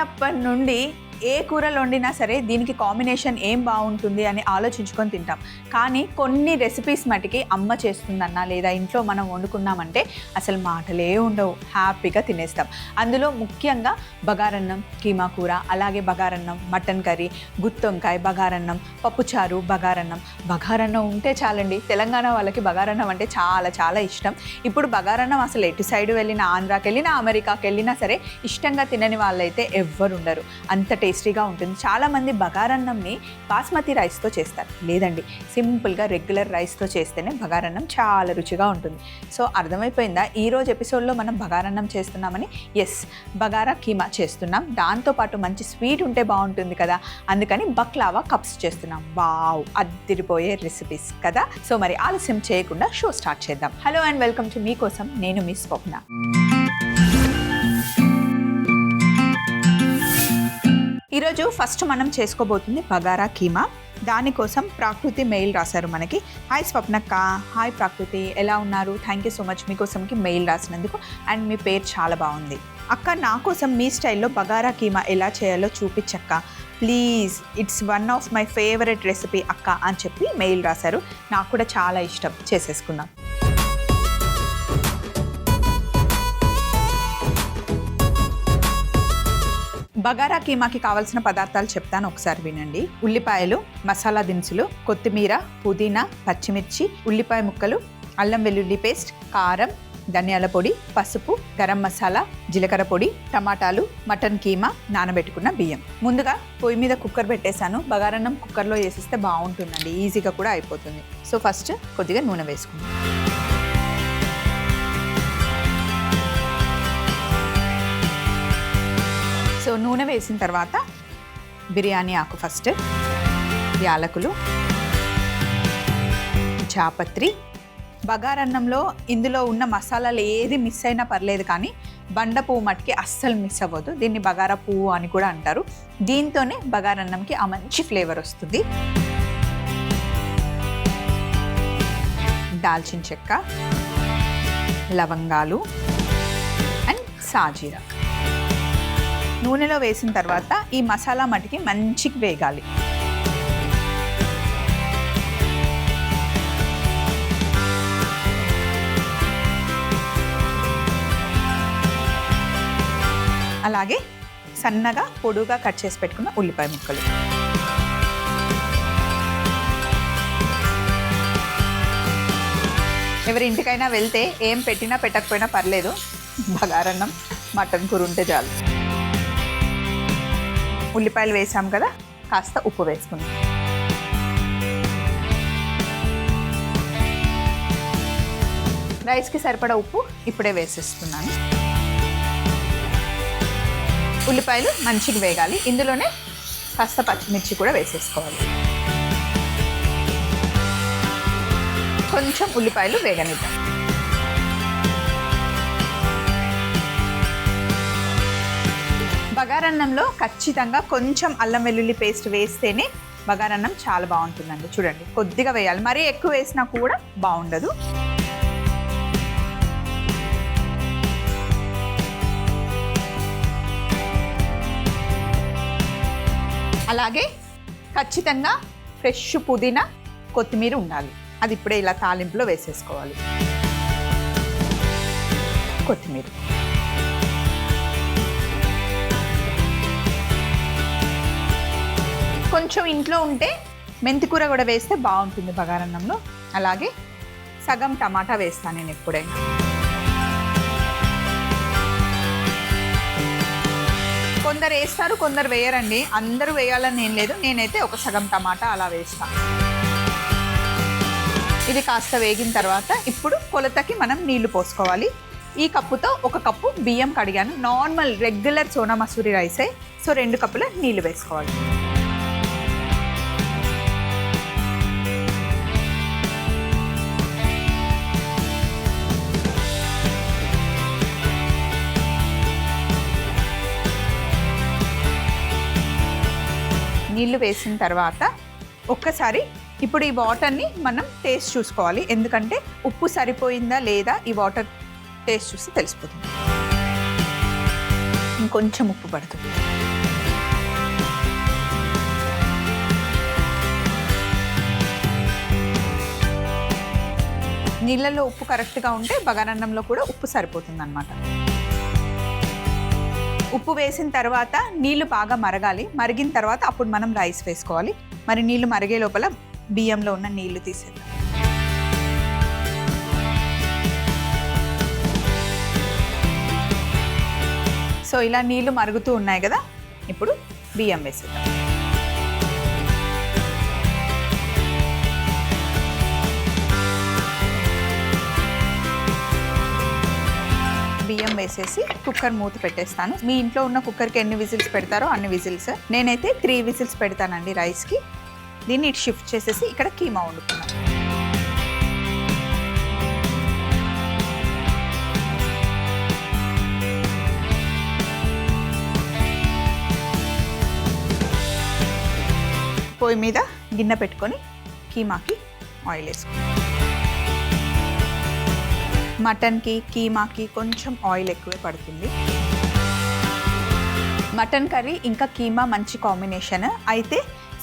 చిన్నప్పటి నుండి ఏ కూరలు వండినా సరే దీనికి కాంబినేషన్ ఏం బాగుంటుంది అని ఆలోచించుకొని తింటాం. కానీ కొన్ని రెసిపీస్ మటుకి అమ్మ చేస్తుందన్నా లేదా ఇంట్లో మనం వండుకున్నామంటే అసలు మాటలే ఉండవు, హ్యాపీగా తినేస్తాం. అందులో ముఖ్యంగా బగారన్నం, కీమా కూర, అలాగే బగారన్నం, మటన్ కర్రీ, గుత్తొంకాయ బగారన్నం, పప్పుచారు బగారన్నం. బగారన్నం ఉంటే చాలండి, తెలంగాణ వాళ్ళకి బగారన్నం అంటే చాలా చాలా ఇష్టం. ఇప్పుడు బగారన్నం అసలు ఎటు సైడ్ వెళ్ళినా, ఆంధ్రాకి వెళ్ళినా, అమెరికాకి వెళ్ళినా సరే ఇష్టంగా తినని వాళ్ళైతే ఎవ్వరు ఉండరు. అంత టేస్టీగా ఉంటుంది. చాలామంది బగారన్నంని బాస్మతి రైస్తో చేస్తారు. లేదండి, సింపుల్గా రెగ్యులర్ రైస్తో చేస్తేనే బగారన్నం చాలా రుచిగా ఉంటుంది. సో అర్థమైపోయిందా? ఈరోజు ఎపిసోడ్లో మనం బగారన్నం చేస్తున్నామని. ఎస్, బగారా కీమా చేస్తున్నాం. దాంతోపాటు మంచి స్వీట్ ఉంటే బాగుంటుంది కదా, అందుకని బక్లావా కప్స్ చేస్తున్నాం. వావ్, అద్దిరిపోయే రెసిపీస్ కదా. సో మరి ఆలస్యం చేయకుండా షో స్టార్ట్ చేద్దాం. హలో అండ్ వెల్కమ్ టు మీకోసం, నేను మీ స్వప్న. ఈరోజు ఫస్ట్ మనం చేసుకోబోతుంది బగారా కీమా. దానికోసం ప్రాకృతి మెయిల్ రాశారు మనకి. హాయ్ స్వప్నక్క. హాయ్ ప్రాకృతి, ఎలా ఉన్నారు? థ్యాంక్ యూ సో మచ్ మీకోసంకి మెయిల్ రాసినందుకు. అండ్ మీ పేరు చాలా బాగుంది. అక్క, నా కోసం మీ స్టైల్లో బగారా కీమా ఎలా చేయాలో చూపించక్క please, it's one of my favourite recipe అక్క అని చెప్పి మెయిల్ రాశారు. నాకు కూడా చాలా ఇష్టం, చేసేసుకుందాం. బగారా కీమాకి కావాల్సిన పదార్థాలు చెప్తాను, ఒకసారి వినండి. ఉల్లిపాయలు, మసాలా దినుసులు, కొత్తిమీర, పుదీనా, పచ్చిమిర్చి, ఉల్లిపాయ ముక్కలు, అల్లం వెల్లుల్లి పేస్ట్, కారం, ధనియాల పొడి, పసుపు, గరం మసాలా, జీలకర్ర పొడి, టమాటాలు, మటన్ కీమా, నానబెట్టుకున్న బియ్యం. ముందుగా పొయ్యి మీద కుక్కర్ పెట్టేశాను. బగారన్నం కుక్కర్లో వేసిస్తే బాగుంటుందండి, ఈజీగా కూడా అయిపోతుంది. సో ఫస్ట్ కొద్దిగా నూనె వేసుకుందాం. సో నూనె వేసిన తర్వాత బిర్యానీ ఆకు, ఫస్ట్ యాలకులు, జాపత్రి. బగారన్నంలో ఇందులో ఉన్న మసాలాలు ఏది మిస్ అయినా పర్లేదు, కానీ బండ పువ్వు మట్టుకి అస్సలు మిస్ అవ్వదు. దీన్ని బగారా పువ్వు అని కూడా అంటారు. దీంతోనే బగారన్నంకి ఆ మంచి ఫ్లేవర్ వస్తుంది. దాల్చిన చెక్క, లవంగాలు అండ్ సాజీరా నూనెలో వేసిన తర్వాత ఈ మసాలా మటుకి మంచిగా వేగాలి. అలాగే సన్నగా పొడుగా కట్ చేసి పెట్టుకున్న ఉల్లిపాయ ముక్కలు. ఎవరి ఇంటికైనా వెళ్తే ఏం పెట్టినా పెట్టకపోయినా పర్లేదు, బగారన్నం, మటన్ కూర ఉంటే చాలు. ఉల్లిపాయలు వేసాం కదా, కాస్త ఉప్పు వేసుకుందాం. రైస్కి సరిపడా ఉప్పు ఇప్పుడే వేసేస్తున్నాను. ఉల్లిపాయలు మంచిగా వేగాలి. ఇందులోనే కాస్త పచ్చిమిర్చి కూడా వేసేసుకోవాలి. కొంచెం ఉల్లిపాయలు వేగనిద్దాం. బగారన్నంలో ఖచ్చితంగా కొంచెం అల్లం వెల్లుల్లి పేస్ట్ వేస్తేనే బగారన్నం చాలా బాగుంటుందండి. చూడండి, కొద్దిగా వేయాలి, మరీ ఎక్కువ వేసినా కూడా బాగుండదు. అలాగే ఖచ్చితంగా ఫ్రెష్ పుదీనా, కొత్తిమీర ఉండాలి. అది ఇప్పుడే ఇలా తాలింపులో వేసేసుకోవాలి. కొత్తిమీర, కొంచెం ఇంట్లో ఉంటే మెంతికూర కూడా వేస్తే బాగుంటుంది బగారన్నంలో. అలాగే సగం టమాటా వేస్తాను నేను ఎప్పుడైనా. కొందరు వేస్తారు, కొందరు వేయరండి. అందరూ వేయాలని ఏం లేదు, నేనైతే ఒక సగం టమాటా అలా వేస్తాను. ఇది కాస్త వేగిన తర్వాత ఇప్పుడు కొలతకి మనం నీళ్లు పోసుకోవాలి. ఈ కప్పుతో 1 కప్పు బియ్యం కడిగాను. నార్మల్ రెగ్యులర్ సోనా మసూరి రైసే. సో 2 కప్పుల నీళ్లు వేసుకోవాలి. నీళ్లు వేసిన తర్వాత ఒక్కసారి ఇప్పుడు ఈ వాటర్ని మనం టేస్ట్ చూసుకోవాలి. ఎందుకంటే ఉప్పు సరిపోయిందా లేదా ఈ వాటర్ టేస్ట్ చూస్తే తెలిసిపోతుంది. ఇంకొంచెం ఉప్పు పడుతుంది. నీళ్ళల్లో ఉప్పు కరెక్ట్గా ఉంటే బగారన్నంలో కూడా ఉప్పు సరిపోతుంది అన్నమాట. ఉప్పు వేసిన తర్వాత నీళ్లు బాగా మరగాలి. మరిగిన తర్వాత అప్పుడు మనం రైస్ వేసుకోవాలి. మరి నీళ్లు మరిగే లోపల బియ్యంలో ఉన్న నీళ్లు తీసేద్దాం. సో ఇలా నీళ్లు మరుగుతూ ఉన్నాయి కదా, ఇప్పుడు బియ్యం వేసేద్దాం. బియ్యం వేసేసి కుక్కర్ మూత పెట్టేస్తాను. మీ ఇంట్లో ఉన్న కుక్కర్కి ఎన్ని విజిల్స్ పెడతారో అన్ని విజిల్స్. నేనైతే 3 విజిల్స్ పెడతానండి రైస్కి. దీన్ని ఇటు షిఫ్ట్ చేసేసి ఇక్కడ కీమా వండుకున్నాను. పొయ్యి మీద గిన్నె పెట్టుకొని కీమాకి ఆయిల్ వేసుకోండి. మటన్కి కీమాకి కొంచెం ఆయిల్ ఎక్కువే పడుతుంది. మటన్ కర్రీ ఇంకా కీమా మంచి కాంబినేషన్. అయితే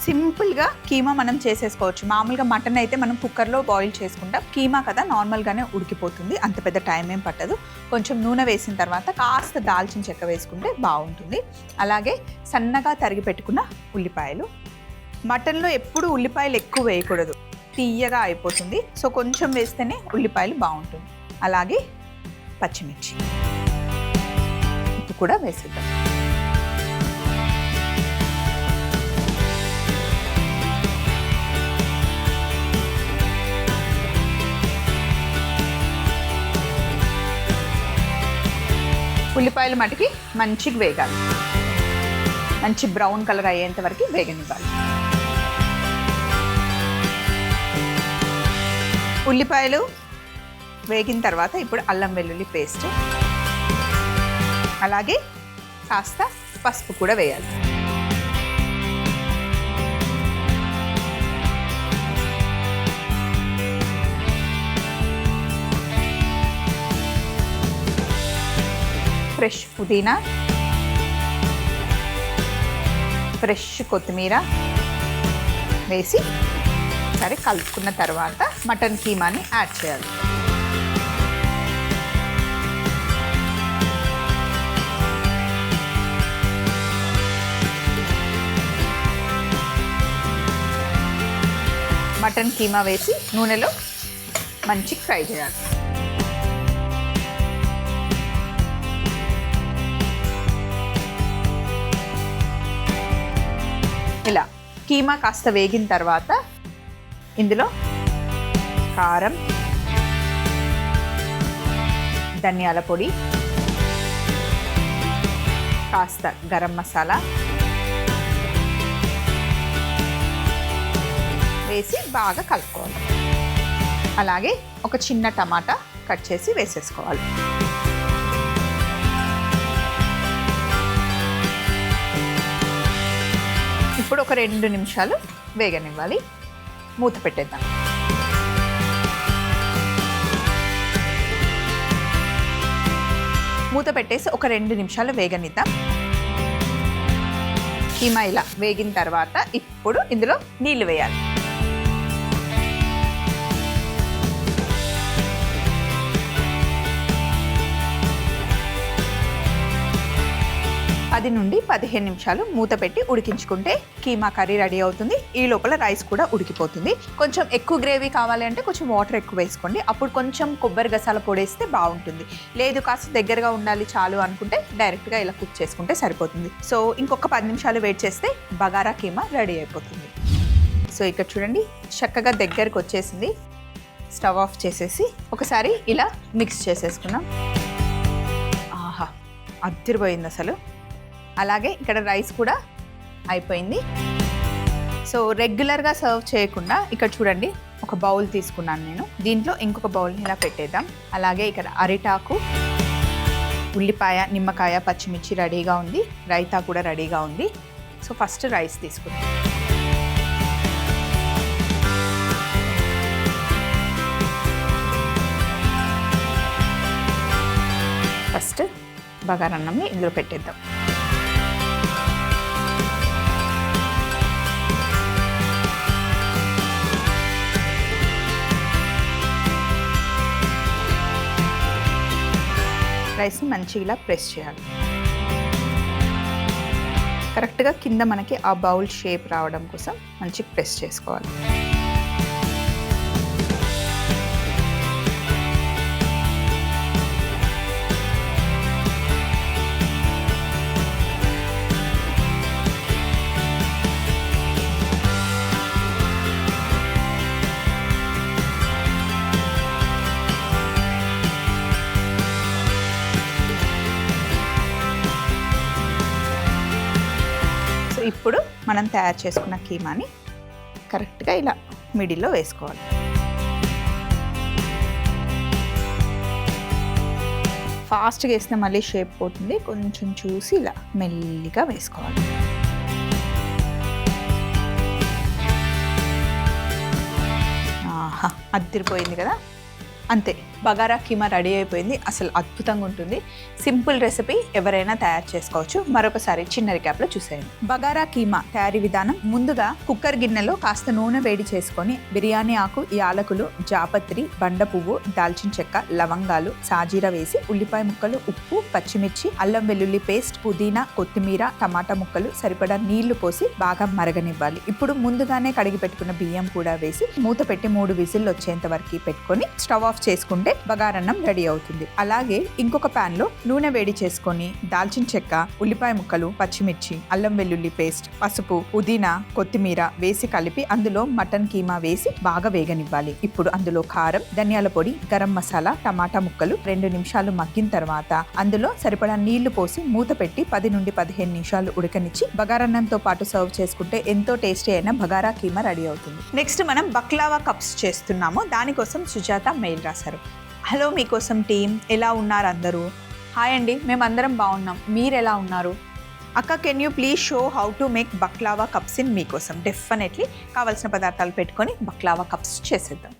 సింపుల్గా కీమా మనం చేసేసుకోవచ్చు. మామూలుగా మటన్ అయితే మనం కుక్కర్లో బాయిల్ చేసుకుంటాం. కీమా కదా నార్మల్గానే ఉడికిపోతుంది, అంత పెద్ద టైం ఏం పట్టదు. కొంచెం నూనె వేసిన తర్వాత కాస్త దాల్చిన చెక్క వేసుకుంటే బాగుంటుంది. అలాగే సన్నగా తరిగి పెట్టుకున్న ఉల్లిపాయలు. మటన్లో ఎప్పుడు ఉల్లిపాయలు ఎక్కువ వేయకూడదు, తీయగా అయిపోతుంది. సో కొంచెం వేస్తేనే ఉల్లిపాయలు బాగుంటుంది. అలాగే పచ్చిమిర్చి ఉప్పు కూడా వేసేద్దాం. ఉల్లిపాయలు మటుకి మంచిగా వేగాలి, మంచి బ్రౌన్ కలర్ అయ్యేంత వరకు వేగనివ్వాలి. ఉల్లిపాయలు వేగిన తర్వాత ఇప్పుడు అల్లం వెల్లుల్లి పేస్ట్, అలాగే కాస్త పసుపు కూడా వేయాలి. ఫ్రెష్ పుదీనా, ఫ్రెష్ కొత్తిమీర వేసి సరే కలుపుకున్న తర్వాత మటన్ కీమాని యాడ్ చేయాలి. మటన్ కీమా వేసి నూనెలో మంచి ఫ్రై చేయాలి. ఇలా కీమా కాస్త వేగిన తర్వాత ఇందులో కారం, ధనియాల పొడి, కాస్త గరం మసాలా వేసి బాగా కలుపుకోవాలి. అలాగే ఒక చిన్న టమాటా కట్ చేసి వేసేసుకోవాలి. ఇప్పుడు ఒక 2 నిమిషాలు వేగనివ్వాలి. మూత పెట్టేద్దాం. మూత పెట్టేసి ఒక 2 నిమిషాలు వేగనిద్దాం. కీమా ఇలా వేగిన తర్వాత ఇప్పుడు ఇందులో నీళ్లు వేయాలి. 10 నుండి 15 నిమిషాలు మూత పెట్టి ఉడికించుకుంటే కీమా కర్రీ రెడీ అవుతుంది. ఈ లోపల రైస్ కూడా ఉడికిపోతుంది. కొంచెం ఎక్కువ గ్రేవీ కావాలి అంటే కొంచెం వాటర్ ఎక్కువ వేసుకోండి. అప్పుడు కొంచెం కొబ్బరి గసాల పొడేస్తే బాగుంటుంది. లేదు కాస్త దగ్గరగా ఉండాలి చాలు అనుకుంటే డైరెక్ట్గా ఇలా కుక్ చేసుకుంటే సరిపోతుంది. సో ఇంకొక 10 నిమిషాలు వెయిట్ చేస్తే బగారా కీమా రెడీ అయిపోతుంది. సో ఇక్కడ చూడండి చక్కగా దగ్గరకు వచ్చేసింది. స్టవ్ ఆఫ్ చేసేసి ఒకసారి ఇలా మిక్స్ చేసేసుకున్నాం. ఆహా అదిరిపోయింది అసలు. అలాగే ఇక్కడ రైస్ కూడా అయిపోయింది. సో రెగ్యులర్గా సర్వ్ చేయకుండా ఇక్కడ చూడండి ఒక బౌల్ తీసుకున్నాను నేను. దీంట్లో ఇంకొక బౌల్ని ఇలా పెట్టేద్దాం. అలాగే ఇక్కడ అరిటాకు, ఉల్లిపాయ, నిమ్మకాయ, పచ్చిమిర్చి రెడీగా ఉంది. రైతా కూడా రెడీగా ఉంది. సో ఫస్ట్ రైస్ తీసుకుందాం. ఫస్ట్ బగారన్నంని ఇందులో పెట్టేద్దాం. రైస్ని మంచిగా ఇలా ప్రెస్ చేయాలి. కరెక్ట్గా కింద మనకి ఆ బౌల్ షేప్ రావడం కోసం మంచిగా ప్రెస్ చేసుకోవాలి. ఇప్పుడు మనం తయారు చేసుకున్న కీమాని కరెక్ట్గా ఇలా మిడిల్లో వేసుకోవాలి. ఫాస్ట్గా వేస్తే మళ్ళీ షేప్ పోతుంది, కొంచెం చూసి ఇలా మెల్లిగా వేసుకోవాలి. ఆహా, అదిరిపోయింది కదా. అంతే, బగారా కీమా రెడీ అయిపోయింది. అసలు అద్భుతంగా ఉంటుంది. సింపుల్ రెసిపీ, ఎవరైనా తయారు చేసుకోవచ్చు. మరొకసారి చిన్న రికాప్లో చూసేయండి. బగారా కీమా తయారీ విధానం: ముందుగా కుక్కర్ గిన్నెలో కాస్త నూనె వేడి చేసుకొని బిర్యానీ ఆకు, యాలకులు, జాపత్రి, బండ పువ్వు, దాల్చిన చెక్క, లవంగాలు, సాజీరా వేసి ఉల్లిపాయ ముక్కలు, ఉప్పు, పచ్చిమిర్చి, అల్లం వెల్లుల్లి పేస్ట్, పుదీనా, కొత్తిమీర, టమాటా ముక్కలు, సరిపడా నీళ్లు పోసి బాగా మరగనివ్వాలి. ఇప్పుడు ముందుగానే కడిగి పెట్టుకున్న బియ్యం కూడా వేసి మూత పెట్టి 3 విజిల్లు వచ్చేంత వరకు పెట్టుకొని స్టవ్ ఆఫ్ చేసుకుంటే బగారన్నం రెడీ అవుతుంది. అలాగే ఇంకొక పాన్ లో నూనె వేడి చేసుకొని దాల్చిన చెక్క, ఉల్లిపాయ ముక్కలు, పచ్చిమిర్చి, అల్లం వెల్లుల్లి పేస్ట్, పసుపు, పుదీనా, కొత్తిమీర వేసి కలిపి అందులో మటన్ కీమా వేసి బాగా వేగనివ్వాలి. ఇప్పుడు అందులో కారం, ధనియాల పొడి, గరం మసాలా, టమాటా ముక్కలు 2 నిమిషాలు మగ్గిన తర్వాత అందులో సరిపడా నీళ్లు పోసి మూత పెట్టి 10 నుండి 15 నిమిషాలు ఉడకనిచ్చి బగారన్నంతో పాటు సర్వ్ చేసుకుంటే ఎంతో టేస్టీ అయిన బగారా కీమా రెడీ అవుతుంది. నెక్స్ట్ మనం బక్లావా కప్స్ చేస్తున్నాము. దానికోసం సుజాత మెయిల్ రాశారు. హలో, మీకోసం టీం, ఎలా ఉన్నారు అందరూ? హాయ్ అండి, మేమందరం బాగున్నాం. మీరు ఎలా ఉన్నారు? అక్క, can you please show how to make baklava cups in మీకోసం. డెఫినెట్లీ కావాల్సిన పదార్థాలు పెట్టుకొని బక్లావా కప్స్ చేసేద్దాం.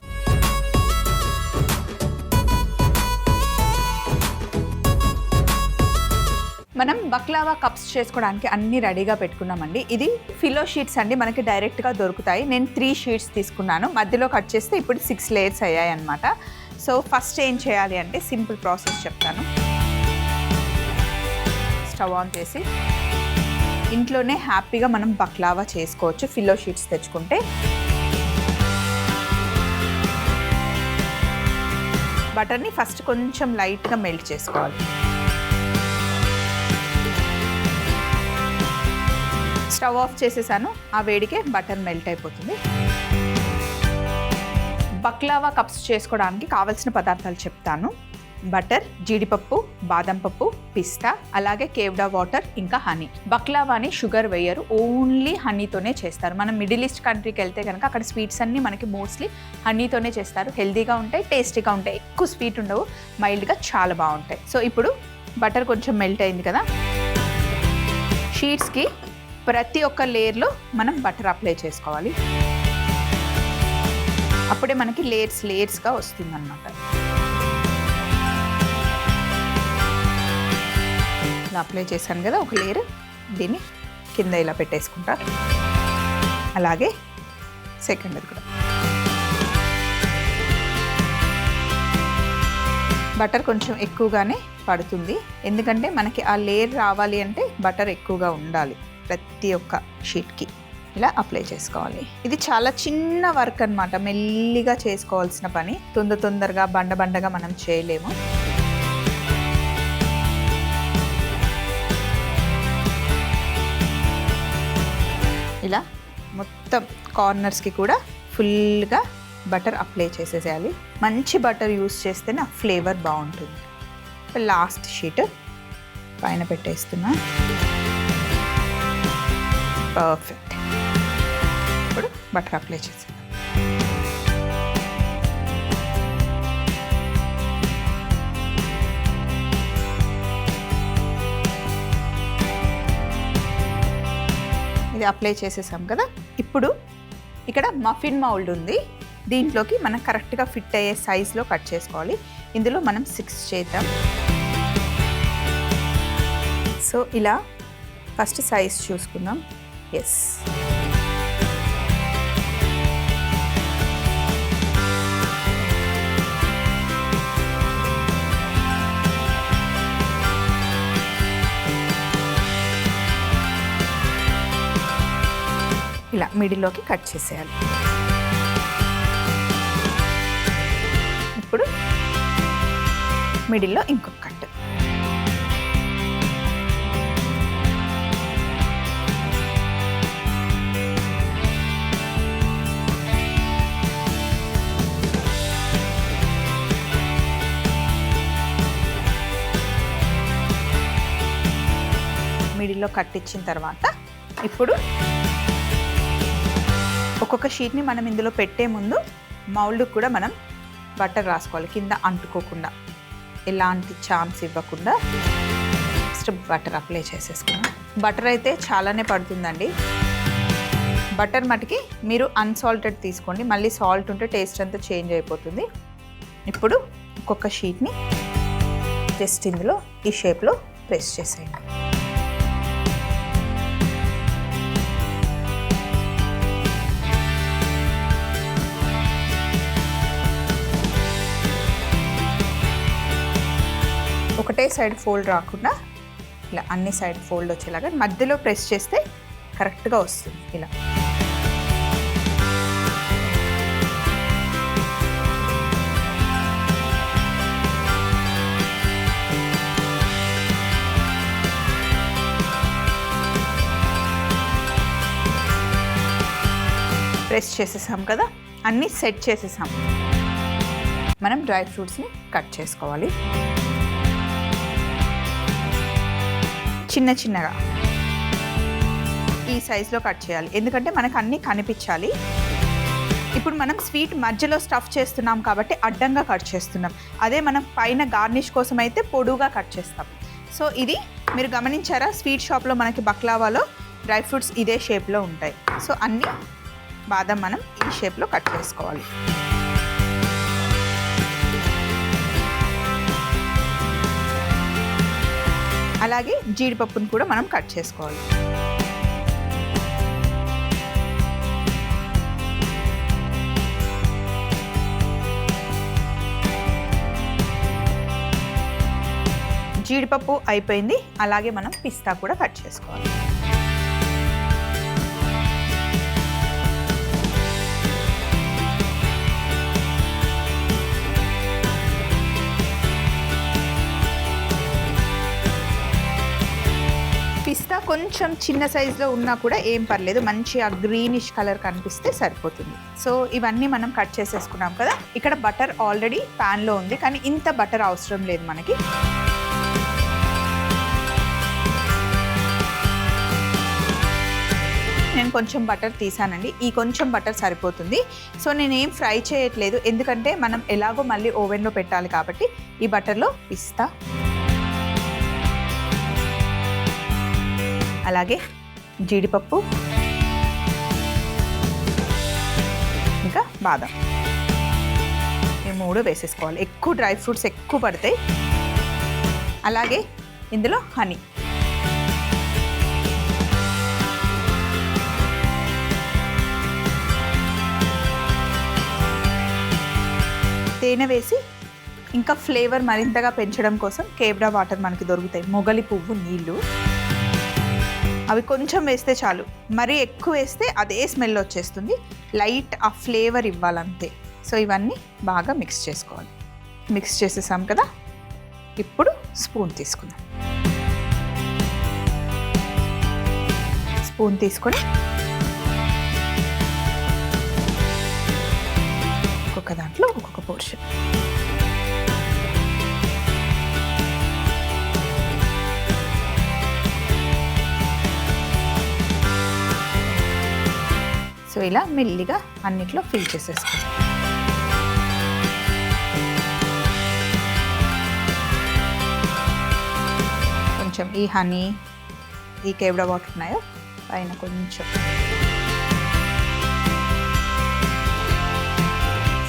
మనం బక్లావా కప్స్ చేసుకోవడానికి అన్ని రెడీగా పెట్టుకున్నామండి. ఇది ఫిలో షీట్స్ అండి, మనకి డైరెక్ట్గా దొరుకుతాయి. నేను 3 షీట్స్ తీసుకున్నాను, మధ్యలో కట్ చేస్తే ఇప్పుడు 6 లేయర్స్ అయ్యాయి అన్నమాట. సో ఫస్ట్ ఏం చేయాలి అంటే సింపుల్ ప్రాసెస్ చెప్తాను. స్టవ్ ఆన్ చేసి ఇంట్లోనే హ్యాపీగా మనం బక్లావా చేసుకోవచ్చు ఫిలో షీట్స్ తెచ్చుకుంటే. బటర్ని ఫస్ట్ కొంచెం లైట్గా మెల్ట్ చేసుకోవాలి. స్టవ్ ఆఫ్ చేసేసాను, ఆ వేడికే బటర్ మెల్ట్ అయిపోతుంది. బక్లావా కప్స్ చేసుకోవడానికి కావాల్సిన పదార్థాలు చెప్తాను. బటర్, జీడిపప్పు, బాదం పప్పు, పిస్తా, అలాగే కేవ్డా వాటర్, ఇంకా హనీ. బక్లావాని షుగర్ వేయరు, ఓన్లీ హనీతోనే చేస్తారు. మనం మిడిల్ ఈస్ట్ కంట్రీకి వెళ్తే కనుక అక్కడ స్వీట్స్ అన్నీ మనకి మోస్ట్లీ హనీతోనే చేస్తారు. హెల్తీగా ఉంటాయి, టేస్టీగా ఉంటాయి, ఎక్కువ స్వీట్ ఉండవు, మైల్డ్గా చాలా బాగుంటాయి. సో ఇప్పుడు బటర్ కొంచెం మెల్ట్ అయింది కదా. షీట్స్కి ప్రతి ఒక్క లేయర్లో మనం బటర్ అప్లై చేసుకోవాలి. అప్పుడే మనకి లేయర్స్గా వస్తుందన్నమాట. ఇలా అప్లై చేశాను కదా ఒక లేయర్, దీన్ని కింద ఇలా పెట్టేసుకుంటా. అలాగే సెకండ్ కూడా. బటర్ కొంచెం ఎక్కువగానే పడుతుంది, ఎందుకంటే మనకి ఆ లేయర్ రావాలి అంటే బటర్ ఎక్కువగా ఉండాలి. ప్రతి ఒక్క షీట్కి ఇలా అప్లై చేసుకోవాలి. ఇది చాలా చిన్న వర్క్ అన్నమాట, మెల్లిగా చేసుకోవాల్సిన పని. తొందరగా బండగా మనం చేయలేము. ఇలా మొత్తం కార్నర్స్కి కూడా ఫుల్గా బటర్ అప్లై చేసేసేయాలి. మంచి బటర్ యూస్ చేస్తేనే ఆ ఫ్లేవర్ బాగుంటుంది. లాస్ట్ షీట్ పైన పెట్టేస్తున్నా. పర్ఫెక్ట్. ఇప్పుడు బటర్ అప్లై చేసేద్దాం. ఇది అప్లై చేసేసాం కదా. ఇప్పుడు ఇక్కడ మఫిన్ మౌల్డ్ ఉంది, దీంట్లోకి మనం కరెక్ట్గా ఫిట్ అయ్యే సైజులో కట్ చేసుకోవాలి. ఇందులో మనం 6 చేద్దాం. సో ఇలా ఫస్ట్ సైజ్ చూసుకుందాం. ఎస్, ఇలా మిడిల్లోకి కట్ చేసేయాలి. ఇప్పుడు మిడిల్లో ఇంకొక కట్. మిడిల్లో కట్ ఇచ్చిన తర్వాత ఇప్పుడు ఒక్కొక్క షీట్ని మనం ఇందులో పెట్టే ముందు మౌల్డ్ కూడా మనం బటర్ రాసుకోవాలి, కింద అంటుకోకుండా, ఎలాంటి ఛాన్స్ ఇవ్వకుండా ఫస్ట్ బటర్ అప్లై చేసేసుకున్నాం. బటర్ అయితే చాలానే పడుతుందండి. బటర్ మటుకి మీరు అన్సాల్టెడ్ తీసుకోండి, మళ్ళీ సాల్ట్ ఉంటే టేస్ట్ అంతా చేంజ్ అయిపోతుంది. ఇప్పుడు ఒక్కొక్క షీట్ని జస్ట్ ఇందులో ఈ షేప్లో ప్రెస్ చేసేయండి. ఒకటే సైడ్ ఫోల్డ్ రాకుండా ఇలా అన్ని సైడ్ ఫోల్డ్ వచ్చేలాగా మధ్యలో ప్రెస్ చేస్తే కరెక్ట్గా వస్తుంది. ఇలా ప్రెస్ చేసేసాం కదా, అన్నీ సెట్ చేసేసాం. మనం డ్రై ఫ్రూట్స్ని కట్ చేసుకోవాలి. చిన్న చిన్నగా ఈ సైజులో కట్ చేయాలి, ఎందుకంటే మనకు అన్నీ కనిపించాలి. ఇప్పుడు మనం స్వీట్ మధ్యలో స్టఫ్ చేస్తున్నాం కాబట్టి అడ్డంగా కట్ చేస్తున్నాం. అదే మనం పైన గార్నిష్ కోసం అయితే పొడుగా కట్ చేస్తాం. సో ఇది మీరు గమనించారా, స్వీట్ షాప్లో మనకి బక్లావాలో డ్రై ఫ్రూట్స్ ఇదే షేప్లో ఉంటాయి. సో అన్నీ బాదం మనం ఈ షేప్లో కట్ చేసుకోవాలి. అలాగే జీడిపప్పును కూడా మనం కట్ చేసుకోవాలి. జీడిపప్పు అయిపోయింది, అలాగే మనం పిస్తా కూడా కట్ చేసుకోవాలి. పిస్తా కొంచెం చిన్న సైజులో ఉన్నా కూడా ఏం పర్లేదు, మంచి ఆ గ్రీనిష్ కలర్ కనిపిస్తే సరిపోతుంది. సో ఇవన్నీ మనం కట్ చేసేసుకున్నాం కదా. ఇక్కడ బటర్ ఆల్రెడీ ప్యాన్లో ఉంది, కానీ ఇంత బటర్ అవసరం లేదు మనకి. నేను కొంచెం బటర్ తీసానండి, ఈ కొంచెం బటర్ సరిపోతుంది. సో నేనేం ఫ్రై చేయట్లేదు, ఎందుకంటే మనం ఎలాగో మళ్ళీ ఓవెన్లో పెట్టాలి కాబట్టి. ఈ బటర్లో పిస్తా, అలాగే జీడిపప్పు, ఇంకా బాదం, ఈ మూడు వేసేసుకోవాలి. ఎక్కువ డ్రై ఫ్రూట్స్ ఎక్కువ పడతాయి. అలాగే ఇందులో హనీ, తేనె వేసి ఇంకా ఫ్లేవర్ మరింతగా పెంచడం కోసం కేవ్డా వాటర్ మనకి దొరుకుతాయి, మొగలి పువ్వు నీళ్ళు, అవి కొంచెం వేస్తే చాలు. మరీ ఎక్కువ వేస్తే అదే స్మెల్ వచ్చేస్తుంది, లైట్ ఆ ఫ్లేవర్ ఇవ్వాలంతే. సో ఇవన్నీ బాగా మిక్స్ చేసుకోవాలి. మిక్స్ చేసేసాం కదా. ఇప్పుడు స్పూన్ తీసుకుందాం. స్పూన్ తీసుకొని ఒక్కొక్క దాంట్లో ఒక్కొక్క పోర్షన్. సో ఇలా మెల్లిగా అన్నిట్లో ఫిల్ చేసేసుకోండి. కొంచెం ఈ హనీ, ఈ కేవ్డా వాటర్ ఉన్నాయో పైన కొంచెం.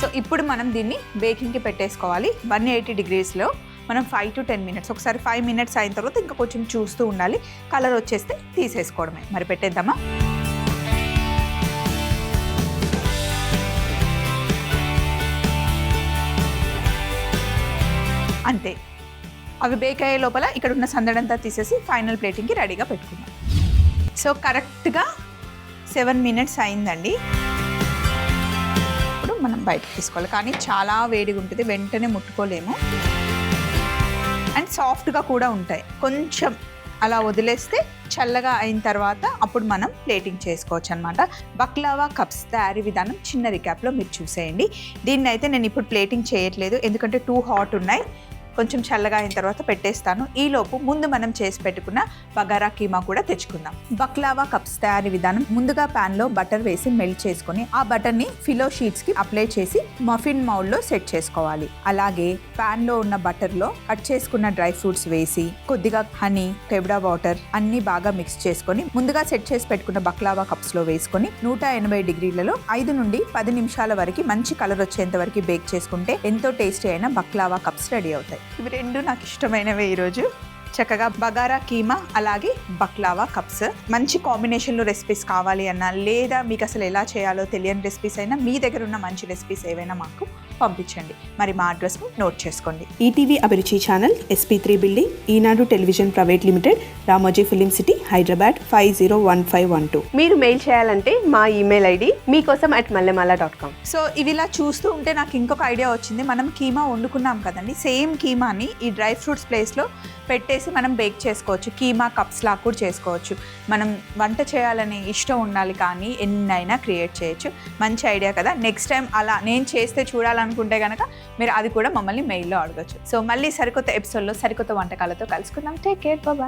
సో ఇప్పుడు మనం దీన్ని బేకింగ్కి పెట్టేసుకోవాలి 180 degreesలో. మనం 5 to 10 minutes, ఒకసారి 5 minutes అయిన తర్వాత ఇంకా కొంచెం చూస్తూ ఉండాలి. కలర్ వచ్చేస్తే తీసేసుకోవడమే. మరి పెట్టేద్దామా? అంతే. అవి బేక్ అయ్యే లోపల ఇక్కడ ఉన్న సందడంతా తీసేసి ఫైనల్ ప్లేటింగ్కి రెడీగా పెట్టుకుందాం. సో కరెక్ట్గా 7 minutes అయిందండి. ఇప్పుడు మనం బయటకు తీసుకోవాలి, కానీ చాలా వేడిగా ఉంటుంది, వెంటనే ముట్టుకోలేము. అండ్ సాఫ్ట్గా కూడా ఉంటాయి. కొంచెం అలా వదిలేస్తే చల్లగా అయిన తర్వాత అప్పుడు మనం ప్లేటింగ్ చేసుకోవచ్చు అనమాట. బక్లావా కప్స్ తయారీ విధానం చిన్న రికాప్లో మీరు చూసేయండి. దీన్ని అయితే నేను ఇప్పుడు ప్లేటింగ్ చేయట్లేదు, ఎందుకంటే టూ హాట్ ఉన్నాయి. కొంచెం చల్లగా అయిన తర్వాత పెట్టేస్తాను. ఈలోపు ముందు మనం చేసి పెట్టుకున్న బగారా కీమా కూడా తెచ్చుకుందాం. బక్లావా కప్స్ తయారీ విధానం: ముందుగా ప్యాన్లో బటర్ వేసి మెల్ట్ చేసుకొని ఆ బటర్ని ఫిలో షీట్స్కి అప్లై చేసి మఫిన్ మౌల్డ్లో సెట్ చేసుకోవాలి. అలాగే ప్యాన్లో ఉన్న బటర్లో కట్ చేసుకున్న డ్రై ఫ్రూట్స్ వేసి కొద్దిగా హనీ, కెవ్డా వాటర్ అన్ని బాగా మిక్స్ చేసుకొని ముందుగా సెట్ చేసి పెట్టుకున్న బక్లావా కప్స్లో వేసుకొని 180 degreesలో 5 నుండి 10 నిమిషాల వరకు మంచి కలర్ వచ్చేంత వరకు బేక్ చేసుకుంటే ఎంతో టేస్టీ అయిన బక్లావా కప్స్ రెడీ అవుతాయి. ఇవి రెండు నాకు ఇష్టమైనవే. ఈరోజు చక్కగా బగారా కీమా అలాగే బక్లావా కప్స్. మంచి కాంబినేషన్లో రెసిపీస్ కావాలి అన్నా, లేదా మీకు అసలు ఎలా చేయాలో తెలియని రెసిపీస్ అయినా, మీ దగ్గర ఉన్న మంచి రెసిపీస్ ఏవైనా మాకు పంపించండి. మరి మా అడ్రస్ని నోట్ చేసుకోండి. ETV Abhiruchi channel, SP3 building, Eenadu television private limited, Ramoji film city, Hyderabad 501512. మీరు మెయిల్ చేయాలంటే మా ఈమెయిల్ ఐడి meekossam@mallemala.com. సో ఇవి ఇలా చూస్తూ ఉంటే నాకు ఇంకొక ఐడియా వచ్చింది. మనం కీమా వండుకున్నాం కదండి, సేమ్ కీమాని ఈ డ్రై ఫ్రూట్స్ ప్లేస్లో పెట్టేసి మనం బేక్ చేసుకోవచ్చు. కీమా కప్స్ లా కూడా చేసుకోవచ్చు. మనం వంట చేయాలని ఇష్టం ఉండాలి, కానీ ఎన్నైనా క్రియేట్ చేయొచ్చు. మంచి ఐడియా కదా. నెక్స్ట్ టైం అలా నేను చేస్తే చూడాలనుకుంటే కనుక మీరు అది కూడా మమ్మల్ని మెయిల్లో అడగచ్చు. సో మళ్ళీ సరికొత్త ఎపిసోడ్లో సరికొత్త వంటకాలతో కలుసుకుందాం. Take care, bye.